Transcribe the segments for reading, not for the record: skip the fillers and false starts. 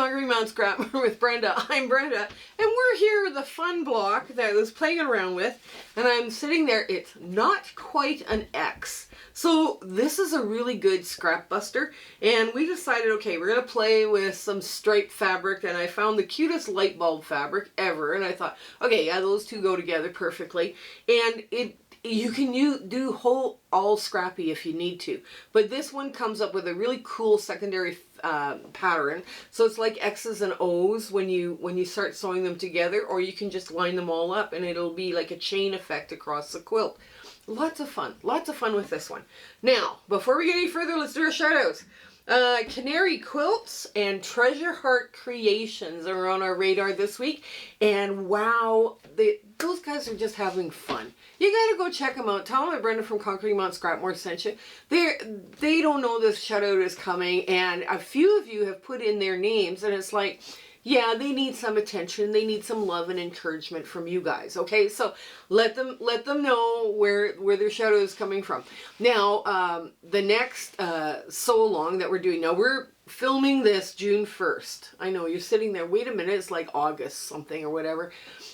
Conquering Mount Scrap with Brenda. I'm Brenda, and we're here with a fun block that I was playing around with, and I'm sitting there. It's not quite an X. So this is a really good scrap buster, and we decided, okay, we're going to play with some striped fabric, and I found the cutest light bulb fabric ever, and I thought, okay, yeah, those two go together perfectly, and you can do all scrappy if you need to, but this one comes up with a really cool secondary pattern, so it's like X's and O's when you start sewing them together, or you can just line them all up and it'll be like a chain effect across the quilt. Lots of fun with this one. Now, before we get any further, let's do our shout outs. Canary Quilts and Treasure Heart Creations are on our radar this week, and wow, those guys are just having fun. You gotta go check them out. Tell them that Brenda from Conquering Mount Scrapmore sent you. They don't know this shout out is coming, and a few of you have put in their names, and it's like, yeah, they need some attention. They need some love and encouragement from you guys. Okay, so let them know where their shout out is coming from. Now, the next sew along that we're doing. Now we're filming this June 1st. I know you're sitting there. Wait a minute, it's like August something or whatever.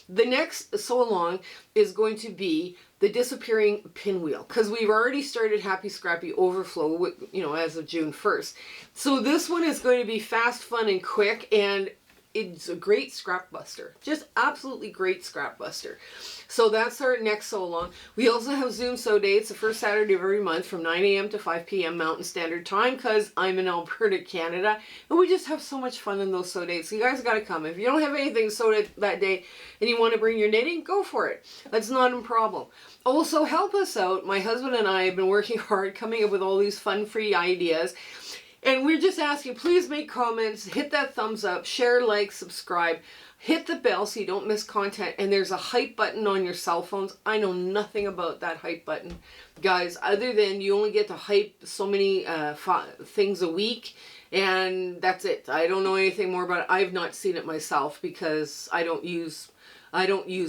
The next sew along is going to be the disappearing pinwheel, because we've already started Happy Scrappy Overflow, as of June 1st. So this one is going to be fast, fun, and quick, and it's a great scrap buster. Just absolutely great scrap buster. So that's our next sew along. We also have Zoom sew dates the first Saturday of every month from 9 a.m. to 5 p.m. Mountain Standard Time, because I'm in Alberta, Canada, and we just have so much fun in those sew dates. So you guys got to come. If you don't have anything sewed that day and you want to bring your knitting, go for it. That's not a problem. Also, help us out. My husband and I have been working hard coming up with all these fun, free ideas. And we're just asking, please make comments, hit that thumbs up, share, like, subscribe, hit the bell so you don't miss content. And there's a hype button on your cell phones. I know nothing about that hype button, guys, other than you only get to hype so many things a week, and that's it. I don't know anything more about it. I've not seen it myself because I don't use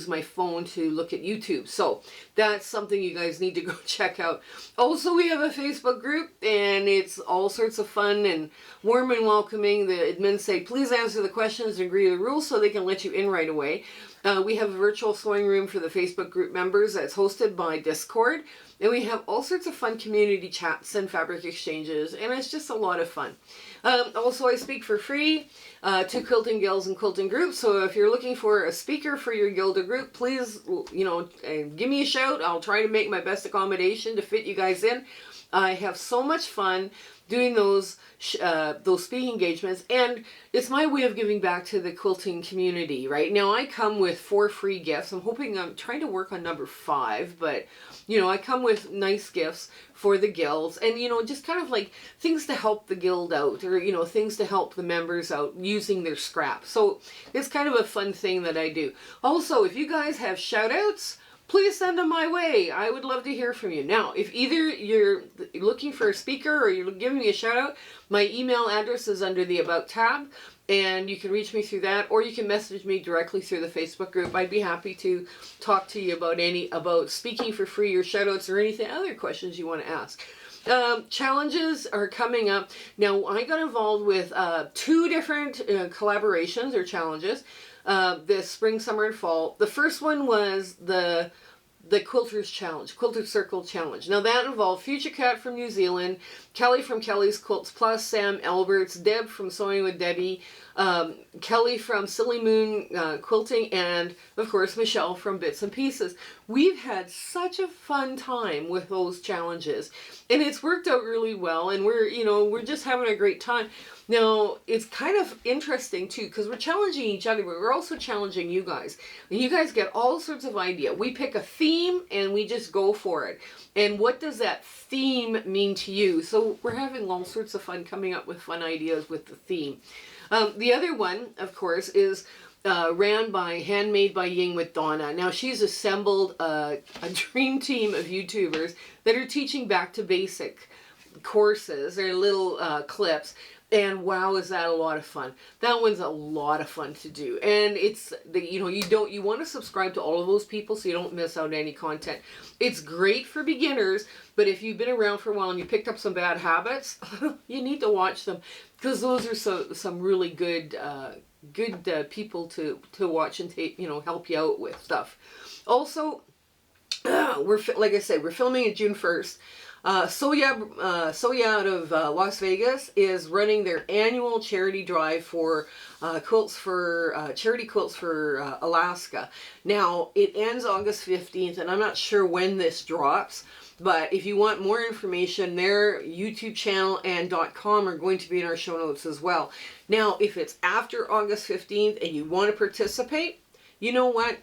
my phone to look at YouTube. So that's something you guys need to go check out. Also, we have a Facebook group, and it's all sorts of fun and warm and welcoming. The admins say, please answer the questions and agree to the rules so they can let you in right away. We have a virtual sewing room for the Facebook group members that's hosted by Discord. And we have all sorts of fun community chats and fabric exchanges, and it's just a lot of fun. Also, I speak for free to quilting guilds and quilting groups, so if you're looking for a speaker for your guild or group, please, give me a shout. I'll try to make my best accommodation to fit you guys in. I have so much fun doing those speaking engagements, and it's my way of giving back to the quilting community. Right now, I come with 4 free gifts. I'm trying to work on number 5, but I come with nice gifts for the guilds, and just kind of like things to help the guild out, or things to help the members out using their scrap. So it's kind of a fun thing that I do. Also, if you guys have shout outs, please send them my way. I would love to hear from you. Now, if either you're looking for a speaker or you're giving me a shout out, my email address is under the About tab, and you can reach me through that, or you can message me directly through the Facebook group. I'd be happy to talk to you about speaking for free or shout outs or anything, other questions you want to ask. Challenges are coming up. Now, I got involved with 2 different collaborations or challenges this spring, summer, and fall. The first one was the Quilters Challenge, Quilter Circle Challenge. Now that involved Future Cat from New Zealand, Kelly from Kelly's Quilts Plus, Sam Alberts, Deb from Sewing with Debbie, Kelly from Silly Moon Quilting, and of course Michelle from Bits and Pieces. We've had such a fun time with those challenges, and it's worked out really well, and we're just having a great time. Now, it's kind of interesting, too, because we're challenging each other, but we're also challenging you guys. And you guys get all sorts of ideas. We pick a theme, and we just go for it. And what does that theme mean to you? So we're having all sorts of fun coming up with fun ideas with the theme. The other one, of course, is handmade by Ying with Donna. Now, she's assembled a dream team of YouTubers that are teaching back to basic courses or little clips And wow, is that a lot of fun. That one's a lot of fun to do. And it's, you know, you want to subscribe to all of those people so you don't miss out on any content. It's great for beginners, but if you've been around for a while and you picked up some bad habits, you need to watch them, because those are some really good people to watch and take, you know, help you out with stuff. Also, like I said, we're filming it June 1st. Soya out of Las Vegas is running their annual charity drive for quilts for charity quilts for Alaska. Now, it ends August 15th, and I'm not sure when this drops, but if you want more information, their YouTube channel and .com are going to be in our show notes as well. Now, if it's after August 15th and you want to participate, you know what?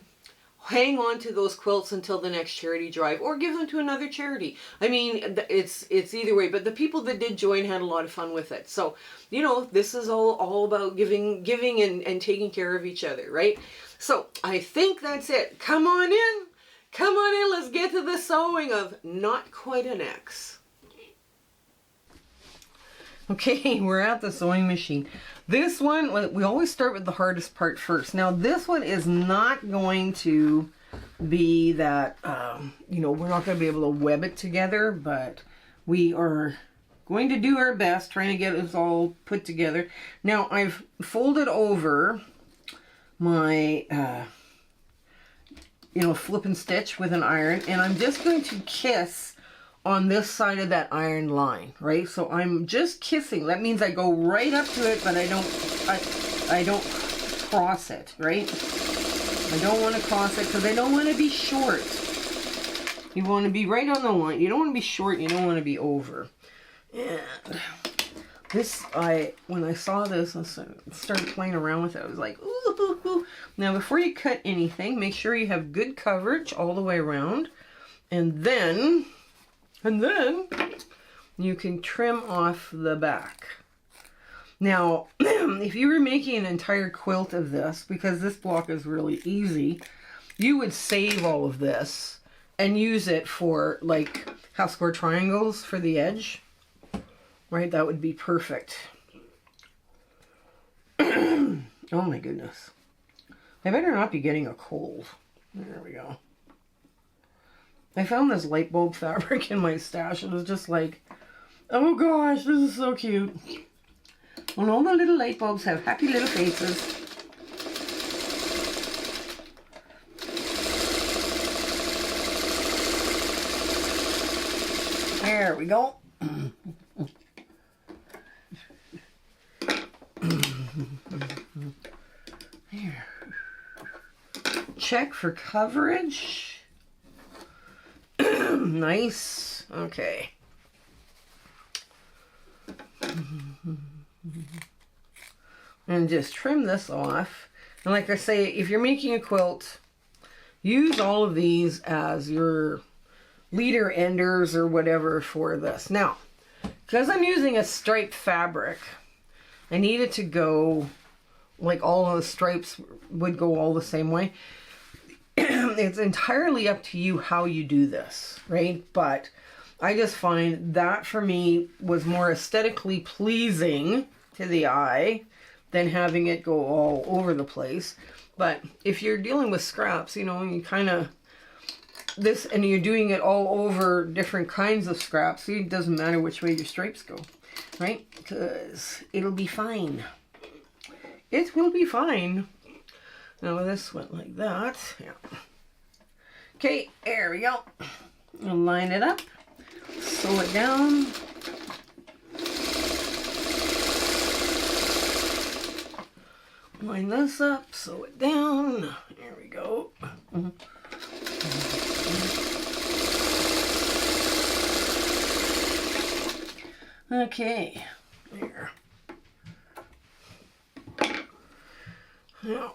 Hang on to those quilts until the next charity drive, or give them to another charity. I mean, it's either way, but the people that did join had a lot of fun with it. So, you know, this is all about giving and taking care of each other, right? So I think that's it. Come on in. Come on in. Let's get to the sewing of Not Quite an X. Okay, we're at the sewing machine. This one, we always start with the hardest part first. Now, this one is not going to be that, you know, we're not going to be able to web it together, but we are going to do our best trying to get this all put together. Now, I've folded over my, you know, flip and stitch with an iron, and I'm just going to kiss on this side of that iron line, right? So I'm just kissing. That means I go right up to it, but I don't cross it, right? I don't want to cross it because I don't want to be short. You want to be right on the line. You don't want to be short. You don't want to be over. And this, when I saw this, I started playing around with it. I was like, ooh. Now, before you cut anything, make sure you have good coverage all the way around, and then you can trim off the back. Now, if you were making an entire quilt of this, because this block is really easy, you would save all of this and use it for, like, half square triangles for the edge. Right? That would be perfect. Oh my goodness. I better not be getting a cold. There we go. I found this light bulb fabric in my stash. It was just like, oh gosh, this is so cute. And all the little light bulbs have happy little faces. There we go. There. Check for coverage. Nice. Okay. And just trim this off. And like I say, if you're making a quilt, use all of these as your leader enders or whatever for this. Now, because I'm using a striped fabric, I need it to go, like all of the stripes would go all the same way. It's entirely up to you how you do this, right? But I just find that for me was more aesthetically pleasing to the eye than having it go all over the place. But if you're dealing with scraps, you know, you kind of this, and you're doing it all over different kinds of scraps, it doesn't matter which way your stripes go, right? Because it'll be fine. It will be fine. Now this went like that. Yeah. Okay, there we go. I'll line it up, sew it down. Line this up, sew it down. There we go. Okay, there. Now,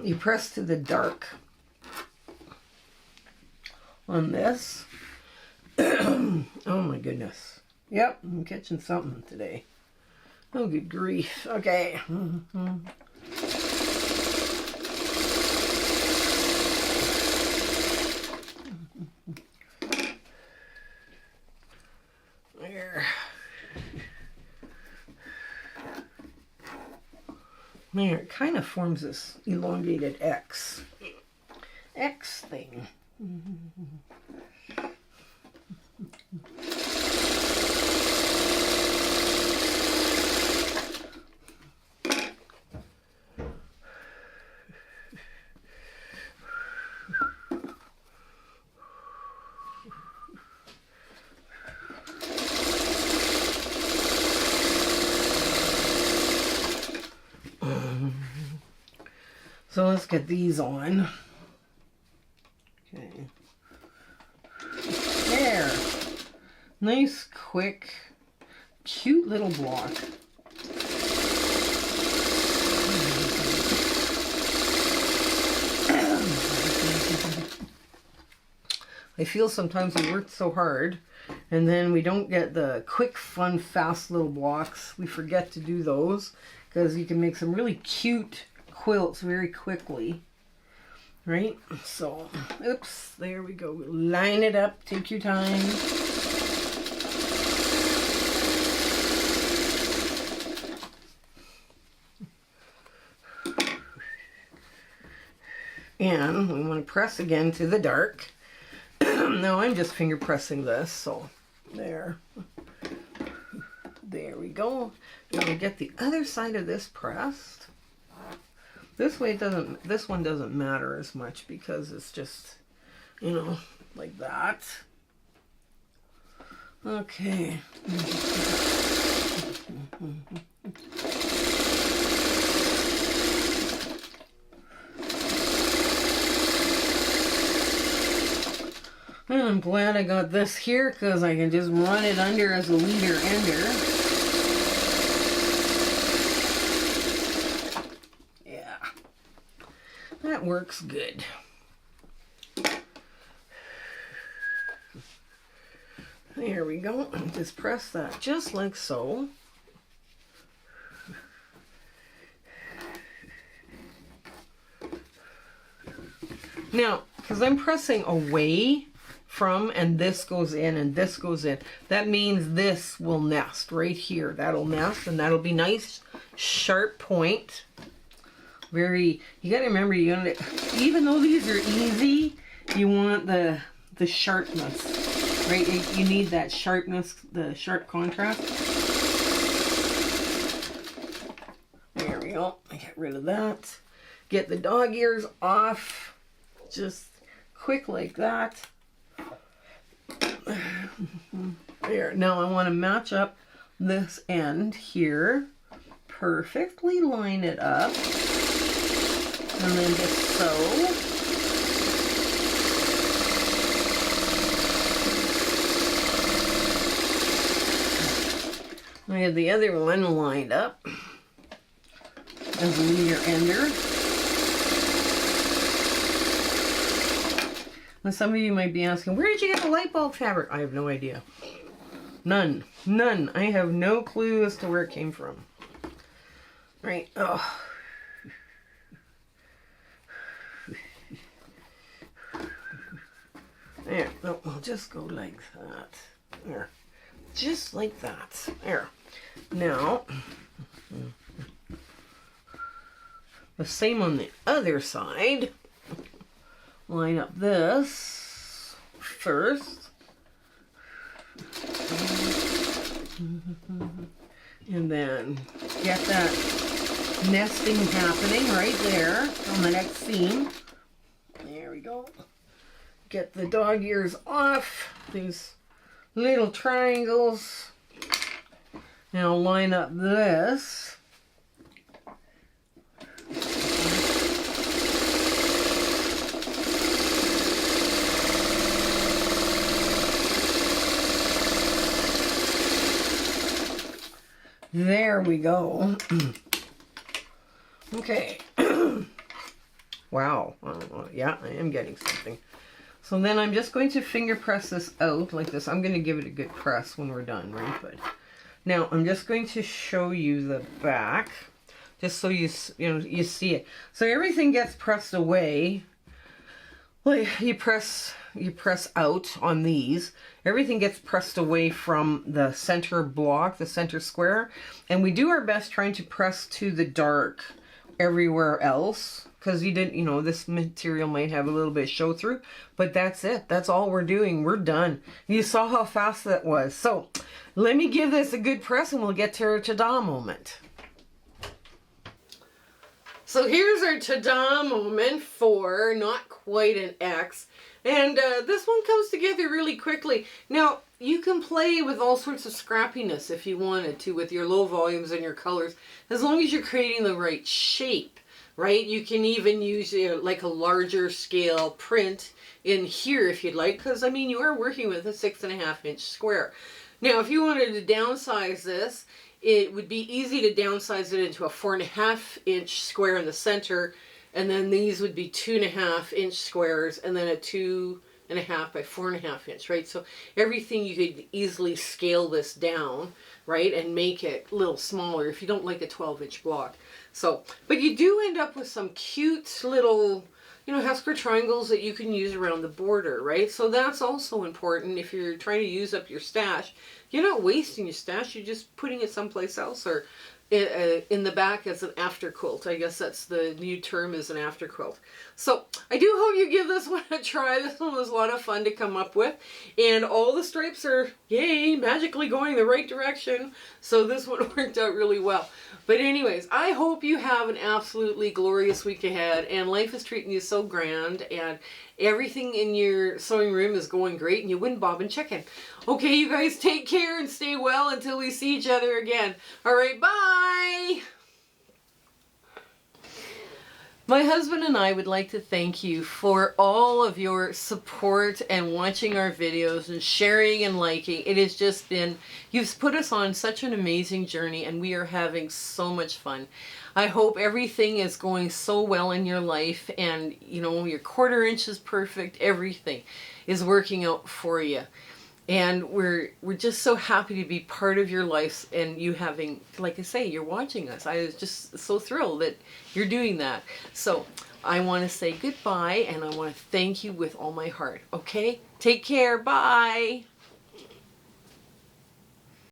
you press to the dark on this. Oh my goodness. Yep, I'm catching something today. Oh, good grief. Okay. There. There, it kind of forms this elongated X. X thing. So let's get these on. Okay. There. Nice, quick, cute little block. I feel sometimes we work so hard and then we don't get the quick, fun, fast little blocks. We forget to do those because you can make some really cute quilts very quickly, right? So, oops, there we go. Line it up, take your time. And we want to press again to the dark. Now I'm just finger pressing this, so there. There we go. Now we get the other side of this pressed. This way it doesn't, this one doesn't matter as much because it's just, you know, like that. Okay. And I'm glad I got this here because I can just run it under as a leader ender. Yeah, that works good. There we go. Just press that just like so. Now, because I'm pressing away from, and this goes in and this goes in, that means this will nest right here. That'll nest and that'll be nice sharp point. Very, you gotta remember, you gotta, even though these are easy, you want the sharpness, right? You need that sharpness, the sharp contrast. There we go. I get rid of that. Get the dog ears off, just quick like that. There. Now I want to match up this end here. Perfectly line it up. And then just sew. I have the other one lined up as a leader ender. And some of you might be asking, where did you get the light bulb fabric? I have no idea. None. None. I have no clue as to where it came from. Right. Oh. There. No, we'll just go like that. There. Just like that. There. Now, the same on the other side. Line up this first. And then get that nesting happening right there on the next seam. There we go. Get the dog ears off these little triangles. Now line up this. There we go. Okay. Wow. Yeah, I am getting something. So then I'm just going to finger press this out like this. I'm going to give it a good press when we're done, right? But now I'm just going to show you the back, just so you see it. So everything gets pressed away. Like you press out on these. Everything gets pressed away from the center block, the center square, and we do our best trying to press to the dark everywhere else. Because you didn't, you know, this material might have a little bit of show through. But that's it. That's all we're doing. We're done. You saw how fast that was. So, let me give this a good press and we'll get to our ta-da moment. So here's our ta-da moment for not quite an X. And this one comes together really quickly. Now, you can play with all sorts of scrappiness if you wanted to with your low volumes and your colors, as long as you're creating the right shape, right? You can even use like a larger scale print in here if you'd like, because I mean, you are working with a 6.5-inch square. Now, if you wanted to downsize this, it would be easy to downsize it into a 4.5-inch square in the center, and then these would be 2.5-inch squares, and then a 2.5 by 4.5 inch, right? So everything you could easily scale this down, right, and make it a little smaller if you don't like a 12-inch block. So, but you do end up with some cute little, you know, half square triangles that you can use around the border, right? So that's also important if you're trying to use up your stash. You're not wasting your stash, you're just putting it someplace else, or in the back as an after quilt. I guess that's the new term, is an after quilt. So I do hope you give this one a try. This one was a lot of fun to come up with, and all the stripes are, yay, magically going the right direction. So this one worked out really well. But anyways, I hope you have an absolutely glorious week ahead, and life is treating you so grand, and everything in your sewing room is going great, and you win bob and chicken. Okay, you guys, take care and stay well until we see each other again. All right, bye! My husband and I would like to thank you for all of your support and watching our videos and sharing and liking. It has just been, you've put us on such an amazing journey, and we are having so much fun. I hope everything is going so well in your life, and you know, your 1/4 inch is perfect. Everything is working out for you. And we're just so happy to be part of your lives, and you having, like I say, you're watching us. I was just so thrilled that you're doing that. So I want to say goodbye, and I want to thank you with all my heart. Okay? Take care. Bye.